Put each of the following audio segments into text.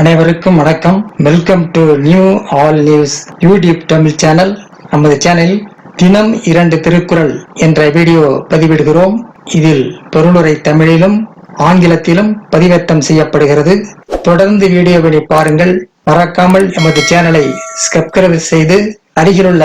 அனைவருக்கும் வணக்கம். Welcome to new all news YouTube Tamil channel. நமது சேனலில் தினம் 2 திருக்குறள் என்ற வீடியோ பதிவிடுகிறோம். இதில் பொருளுரை தமிழிலும் ஆங்கிலத்திலும் பதிவேற்றம் செய்யப்படுகிறது. தொடர்ந்து வீடியோவை பாருங்கள். மறக்காமல் எமது சேனலை சப்ஸ்கிரைப் செய்து அருகிலுள்ள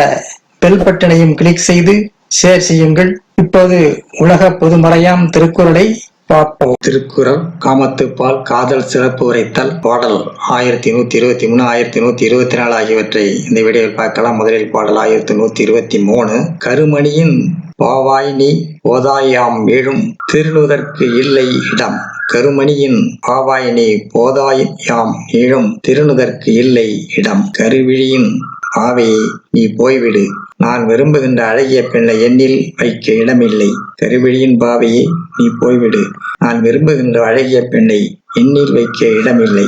பெல் பட்டனையும் கிளிக் செய்து ஷேர் செய்யுங்கள். இப்போது உலக பொதுமறையாம் திருக்குறளை பார்ப்போம். திருக்குறள் காமத்துப்பால் காதல் சிறப்பு உரைத்தல் பாடல் 1123 1124 ஆகியவற்றை இந்த வீடியோவில் பார்க்கலாம். முதலில் பாடல் 1123. கருமணியின் பாவாய் நீ போதாயாம் வீழும் திருநுதற்கு இல்லை இடம். கருமணியின் பாவாய் நீ போதாயாம் ஈழும் திருநுதற்கு இல்லை இடம். கருவிழியின் பாவையை நீ போய்விடு, நான் விரும்புகின்ற அழகிய பெண்ணை எண்ணில் வைக்க இடமில்லை. கருவிழியின் பாவையை நீ போய்விடு, நான் விரும்புகின்ற அழகிய பெண்ணை எண்ணில் வைக்க இடமில்லை.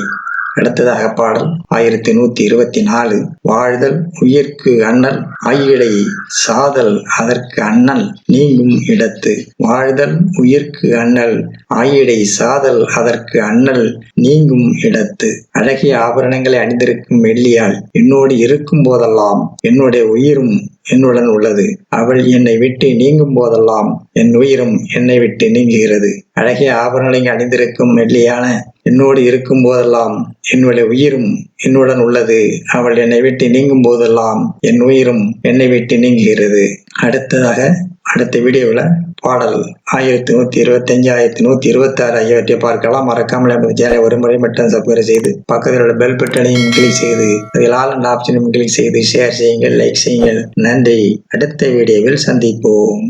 அடுத்ததாக பாடல் 1124. வாழ்தல் உயிர்க்கு அண்ணல் ஆயிடை சாதல் அதற்கு அண்ணல் நீங்கும் இடத்து. வாழ்தல் உயிர்க்கு அண்ணல் ஆயிடை சாதல் அதற்கு அண்ணல் நீங்கும் இடத்து. அழகிய ஆபரணங்களை அணிந்திருக்கும் வெள்ளியால் என்னோடு இருக்கும் போதெல்லாம் என்னுடைய உயிரும் என்னுடன் உள்ளது. அவள் என்னை விட்டு நீங்கும் போதெல்லாம் என் உயிரும் என்னை விட்டு நீங்குகிறது. அழகிய ஆபரணங்களை அணிந்திருக்கும் வெள்ளியான என்னோடு இருக்கும் போதெல்லாம் என்னுடைய உயிரும் என்னுடன் உள்ளது. அவள் என்னை விட்டு நீங்கும் போதெல்லாம் என் உயிரும் என்னை விட்டு நீங்குகிறது. அடுத்த வீடியோவில் பாடல் 1125 1126 ஆகியவற்றை பார்க்கலாம். மறக்காமல் நமது சேனலை ஒரு முறை மட்டும் சப்ஸ்கிரைப் செய்து பக்கத்தில் உள்ள பெல் பட்டனையும் கிளிக் செய்து அதில் ஆல் என்ற ஆப்ஷனையும் கிளிக் செய்து ஷேர் செய்யுங்கள், லைக் செய்யுங்கள். நன்றி. அடுத்த வீடியோவில் சந்திப்போம்.